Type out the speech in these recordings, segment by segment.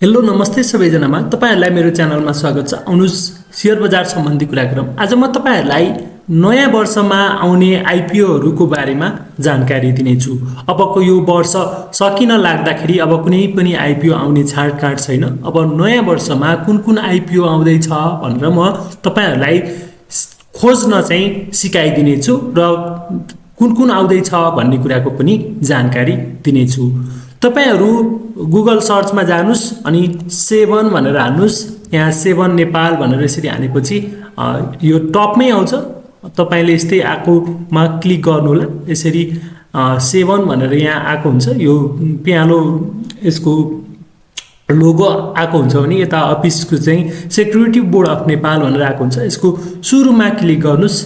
Hello नमस्ते सबैजनामा तपाईहरुलाई मेरो च्यानलमा स्वागत छ। आउनुस् शेयर बजार सम्बन्धी कुरा गरौँ। आज म तपाईहरुलाई नयाँ वर्षमा आउने आईपीओहरुको बारेमा जानकारी दिनेछु। अबको यो वर्ष सकिन लाग्दाखेरि अब कुनै पनि आईपीओ आउने छाडकाट छैन। अब नयाँ वर्षमा कुन आईपीओ आउँदै छ भनेर म तपाईहरुलाई खोज्न चाहिँ सिकाइदिनेछु र कुन आउँदै छ भन्ने कुराको पनि जानकारी दिनेछु। तपाईहरु गुगल सर्चमा जानुस् अनि 7 भनेर हाल्नुस्। यहाँ 7 नेपाल भनेर यसरी हानेपछि यो टपमै आउँछ। तपाईले यस्तै आकोमा क्लिक गर्नु होला। यसरी 7 भनेर यहाँ आको हुन्छ। यो प्यालो यसको लोगो आको हुन्छ भने यता अफिसको चाहिँ सेक्युरिटी बोर्ड अफ नेपाल भनेर आको हुन्छ। यसको सुरुमा क्लिक गर्नुस्।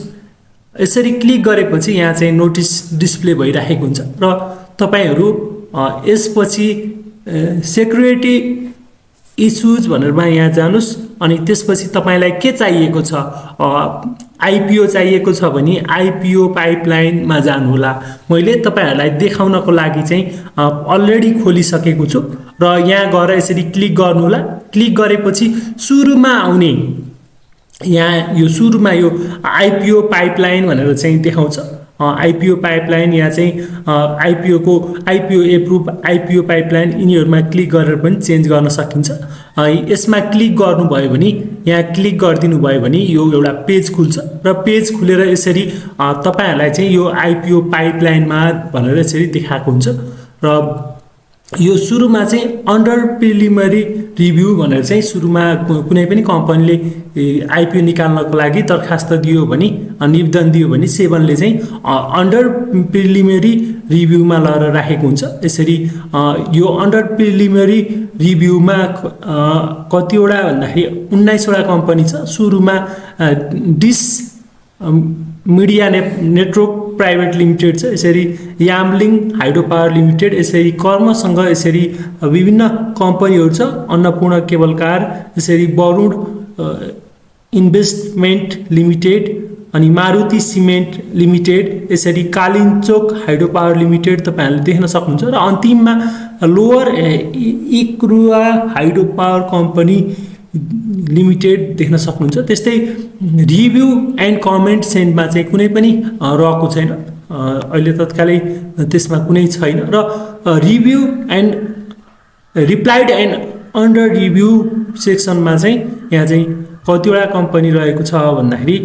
यसरी क्लिक गरेपछि यहाँ चाहिँ नोटिस डिस्प्ले भइराखेको हुन्छ र तपाईहरु यसपछि सेक्युरिटी इश्यूज भनेरमा यहाँ जानुस् अनि त्यसपछि तपाईलाई के चाहिएको छ। आईपीओ चाहिएको छ भने आईपीओ पाइपलाइनमा जानु होला। मैले तपाईहरुलाई देखाउनको लागि चाहिँ अलरेडी खोलिसकेको छु र यहाँ गएर यसरी क्लिक गर्नु होला। क्लिक गरेपछि सुरुमा आउने यहाँ यो सुरुमा यो आईपीओ पाइपलाइन भनेर चाहिँ देखाउँछ। आईपीओ पाइपलाइन यहाँ चाहिँ आईपीओ एप्रुभ आईपीओ पाइपलाइन यिनीहरुमा क्लिक गरेर पनि चेन्ज गर्न सकिन्छ। यसमा क्लिक गर्नुभयो भने यहाँ क्लिक गरिदिनु भयो भने यो एउटा पेज खुल्छ र पेज खुलेर यसरी तपाईहरुलाई चाहिँ यो आईपीओ पाइपलाइनमा भनेर यसरी देखाएको हुन्छ र यो सुरुमा चाहिँ अन्डर प्रिलिमिनरी रिभ्यू भनेर चाहिँ सुरुमा कुनै पनि कम्पनीले आईपीओ निकाल्नको लागि दरखास्त दियो भने निवेदन दियो भने 7 ले चाहिँ अन्डर प्रिलिमिनरी रिभ्यूमा लगेर राखेको हुन्छ। यसरी यो अन्डर प्रिलिमिनरी रिभ्यूमा कतिवटा भन्दाखेरि 19 वटा कम्पनी छ। सुरुमा Dish Media Network Private Limited छ। यसरी यामलिङ हाइड्रो पावर लिमिटेड, यसरी कर्मसँग यसरी विभिन्न कम्पनीहरु छ। अन्नपूर्ण केबल कार, यसरी बरुण इन्भेस्टमेन्ट लिमिटेड अनि मारुति सिमेन्ट लिमिटेड, यसरी कालिन्चोक हाइड्रो पावर लिमिटेड तपाईहरुले देख्न सक्नुहुन्छ र अन्तिममा lower Ekhuwa hydro power company limited देख्न सक्नुहुन्छ। त्यस्तै रिभ्यू एन्ड कमेन्ट सेन्डमा चाहिँ कुनै पनि रहेको छैन। अहिले तत्कालै त्यसमा कुनै छैन र review and replied and under review सेक्सनमा चाहिँ यहाँ चाहिँ कतिवटा कम्पनी रहेको छ भन्दाखेरि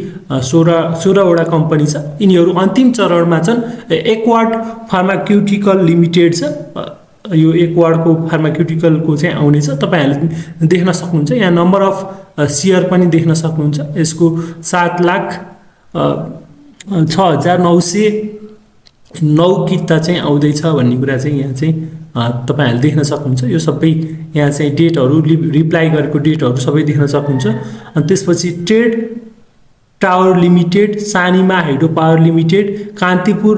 16 वटा कम्पनी छ। यिनीहरु अन्तिम चरणमा छन्। एक्वार्ड फार्मास्युटिकल लिमिटेड छ। यो एक्वार्डको फार्मास्युटिकलको चाहिँ आउने छ। तपाईहरुले देख्न सक्नुहुन्छ। यहाँ नम्बर अफ शेयर पनि देख्न सक्नुहुन्छ। यसको 7,06,909 किता चाहिँ आउँदै छ भन्ने कुरा चाहिँ यहाँ चाहिँ तपाईहरुले देख्न सक्नुहुन्छ। यो सबै यहाँ चाहिँ डेटहरु रिप्लाई गरेको डेटहरु सबै देख्न सक्नुहुन्छ। अनि त्यसपछि trade tower limited, Sanima hydro power limited, Kantipur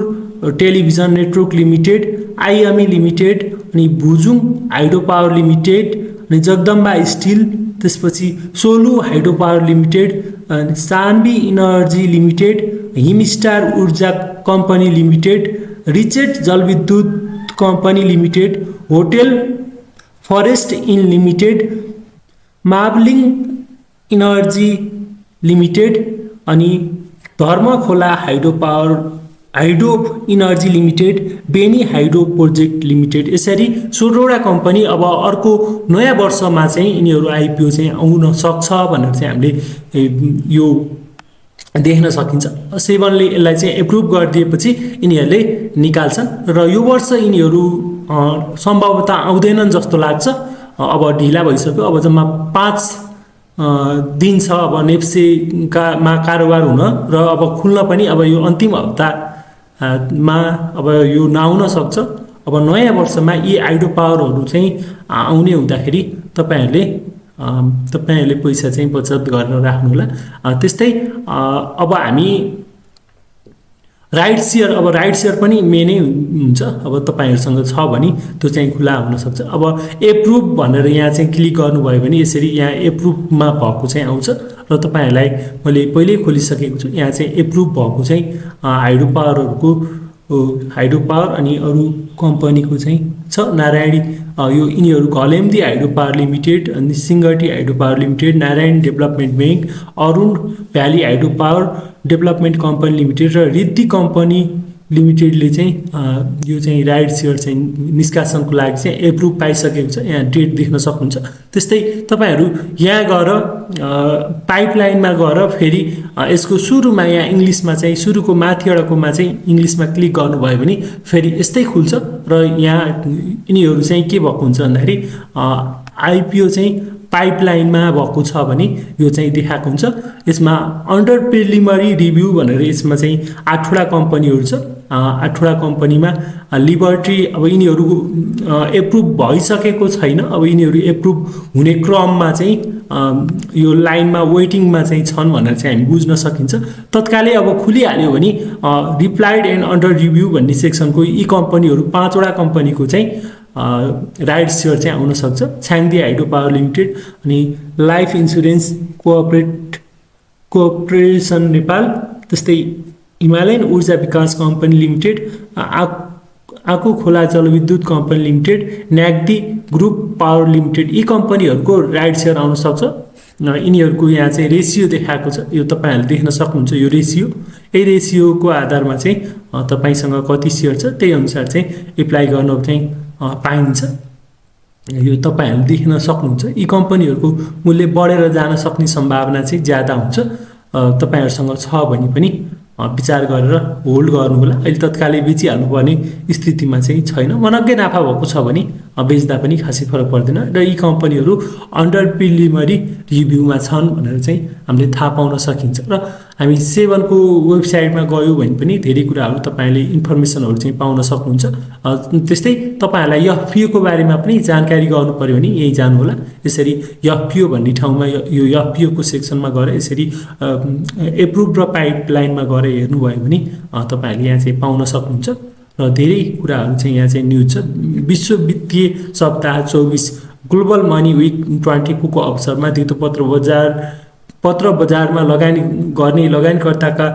television network limited, IME limited अनि भुजुङ हाइड्रो पावर लिमिटेड अनि जगदम्बा स्टिल, त्यसपछि Solu hydro power limited, Sanvi energy limited, Himstar Urja company limited, Richet Jalvidyut company limited, hotel forest inn limited, Mauling energy limited अनि Dharmakhola hydro energy limited, Beni hydro project limited, यसरी 16 वटा company अब अर्को नयाँ वर्षमा चाहिँ यिनीहरु आईपीओ चाहिँ आउन सक्छ भनेर चाहिँ हामीले यो देख्न सकिन्छ। 7 ले यसलाई चाहिँ एप्रुभ गरिदिएपछि यिनीहरुले निकाल्छन् र यो वर्ष यिनीहरु सम्भवतः आउँदैनन् जस्तो लाग्छ। अब ढिला भइसक्यो। अब जम्मा 5 दिन छ अब नेप्सेमा कारोबार हुन र अब खुल्न पनि अब यो अन्तिम हप्तामा अब यो नआउन सक्छ। अब नयाँ वर्षमा यी हाइड्रो पावरहरु चाहिँ आउने हुँदाखेरि तपाईहरुले पैसा चाहिँ बचत गरेर राख्नु होला। त्यस्तै अब हामी राइट सेयर पनि मेनै हुन्छ। अब तपाईहरुसँग छ भने त्यो चाहिँ खुला हुन सक्छ। अब एप्रुभ भनेर यहाँ चाहिँ क्लिक गर्नुभयो भने यसरी यहाँ एप्रुभमा भएको चाहिँ आउँछ र तपाईहरुलाई मैले पहिल्यै खोलिसकेको छु। यहाँ चाहिँ एप्रुभ भएको चाहिँ हाइड्रो पावर अनि अरु कम्पनीको चाहिँ छ। नारायणी यो यिनीहरू घलेम्दी हाइड्रो पावर लिमिटेड, अनि Singati hydro power limited, Narayan development bank, Arun valley hydro power development company limited र रिद्धि कम्पनी लिमिटेडले चाहिँ यो चाहिँ राइट सेयर चाहिँ निष्कासनको लागि चाहिँ एप्रुभ पाइसकेको छ। यहाँ डेट देख्न सक्नुहुन्छ। त्यस्तै तपाईँहरू यहाँ गएर पाइपलाइनमा गएर फेरि यसको सुरुमा यहाँ इङ्ग्लिसमा चाहिँ सुरुको माथिवटाकोमा चाहिँ इङ्ग्लिसमा क्लिक गर्नुभयो भने फेरि यस्तै खुल्छ र यहाँ यिनीहरू चाहिँ के भएको हुन्छ भन्दाखेरि आइपिओ चाहिँ पाइपलाइनमा भएको छ भने यो चाहिँ देखाएको हुन्छ। यसमा अन्डर प्रिलिमिनरी रिभ्यू भनेर यसमा चाहिँ 8वटा कम्पनीहरू छ। 8वटा कम्पनीमा लिबर्टी अब यिनीहरू एप्रुभ भइसकेको छैन। अब यिनीहरू एप्रुभ हुने क्रममा चाहिँ यो लाइनमा वेटिङमा चाहिँ छन् भनेर चाहिँ हामी बुझ्न सकिन्छ। तत्कालै अब खुलिहाल्यो भने रिप्लाइड एन्ड अन्डर रिभ्यू भन्ने सेक्सनको यी कम्पनीहरू 5वटा कम्पनीको चाहिँ राइट सेयर चाहिँ आउन सक्छ। छाङदी हाइड्रो पावर लिमिटेड, अनि लाइफ इन्सुरेन्स कोअपरेसन नेपाल, त्यस्तै Himalayan Urja Bikas company limited, Aaku Khola Jalvidyut company limited, Nyadi group power limited, यी कम्पनीहरूको राइट सेयर आउन सक्छ। यिनीहरूको यहाँ चाहिँ रेसियो देखाएको छ। यो तपाईँहरूले देख्न सक्नुहुन्छ। यो रेसियो, यही रेसियोको आधारमा चाहिँ तपाईँसँग कति सेयर छ त्यही अनुसार चाहिँ एप्लाई गर्न चाहिँ पाइन्छ। यो तपाईँहरूले देख्न सक्नुहुन्छ। यी कम्पनीहरूको मूल्य बढेर जान सक्ने सम्भावना चाहिँ ज्यादा हुन्छ। तपाईँहरूसँग छ भने पनि विचार गरेर होल्ड गर्नुहोला। अहिले तत्कालै बेचिहाल्नुपर्ने स्थितिमा चाहिँ छैन। मनग्गै नाफा भएको छ भने बेच्दा पनि खासै फरक पर्दैन र यी कम्पनीहरू अन्डर प्रिलिमिनरी रिभ्यूमा छन् भनेर चाहिँ हामीले थाहा पाउन सकिन्छ। र हामी सेभनको वेबसाइटमा गयौँ भने पनि धेरै कुराहरू तपाईँले इन्फर्मेसनहरू चाहिँ पाउन सक्नुहुन्छ। त्यस्तै तपाईँहरूलाई एफपिओको बारेमा पनि जानकारी गर्नु पऱ्यो भने यही जानुहोला। यसरी एफपिओ भन्ने ठाउँमा यो एफपिओको सेक्सनमा गएर यसरी एप्रुभ र पाइपलाइनमा गएर हेर्नुभयो भने तपाईँहरूले यहाँ चाहिँ पाउन सक्नुहुन्छ। र धेरै कुराहरू चाहिँ यहाँ चाहिँ न्युज छ। विश्व वित्तीय सप्ताह 24 ग्लोबल मनी विक 24 को अवसरमा धितो पत्र बजारमा लगानी गर्ने लगानीकर्ताका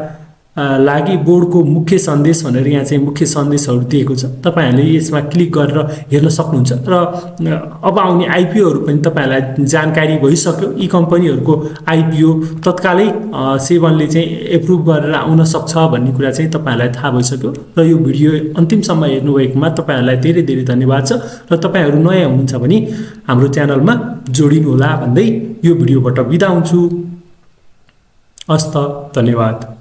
लागि बोर्डको मुख्य सन्देश भनेर यहाँ चाहिँ मुख्य सन्देशहरू दिएको छ। तपाईँहरूले यसमा क्लिक गरेर हेर्न सक्नुहुन्छ। र अब आउने आइपिओहरू पनि तपाईँहरूलाई जानकारी भइसक्यो। यी कम्पनीहरूको आइपिओ तत्कालै सेभनले चाहिँ एप्रुभ गरेर आउन सक्छ भन्ने कुरा चाहिँ तपाईँहरूलाई थाहा भइसक्यो। र यो भिडियो अन्तिमसम्म हेर्नुभएकोमा तपाईँहरूलाई धेरै धेरै धन्यवाद छ। र तपाईँहरू नयाँ हुनुहुन्छ भने हाम्रो च्यानलमा जोडिनुहोला भन्दै यो भिडियोबाट बिदा हुन्छु। हस्त, धन्यवाद।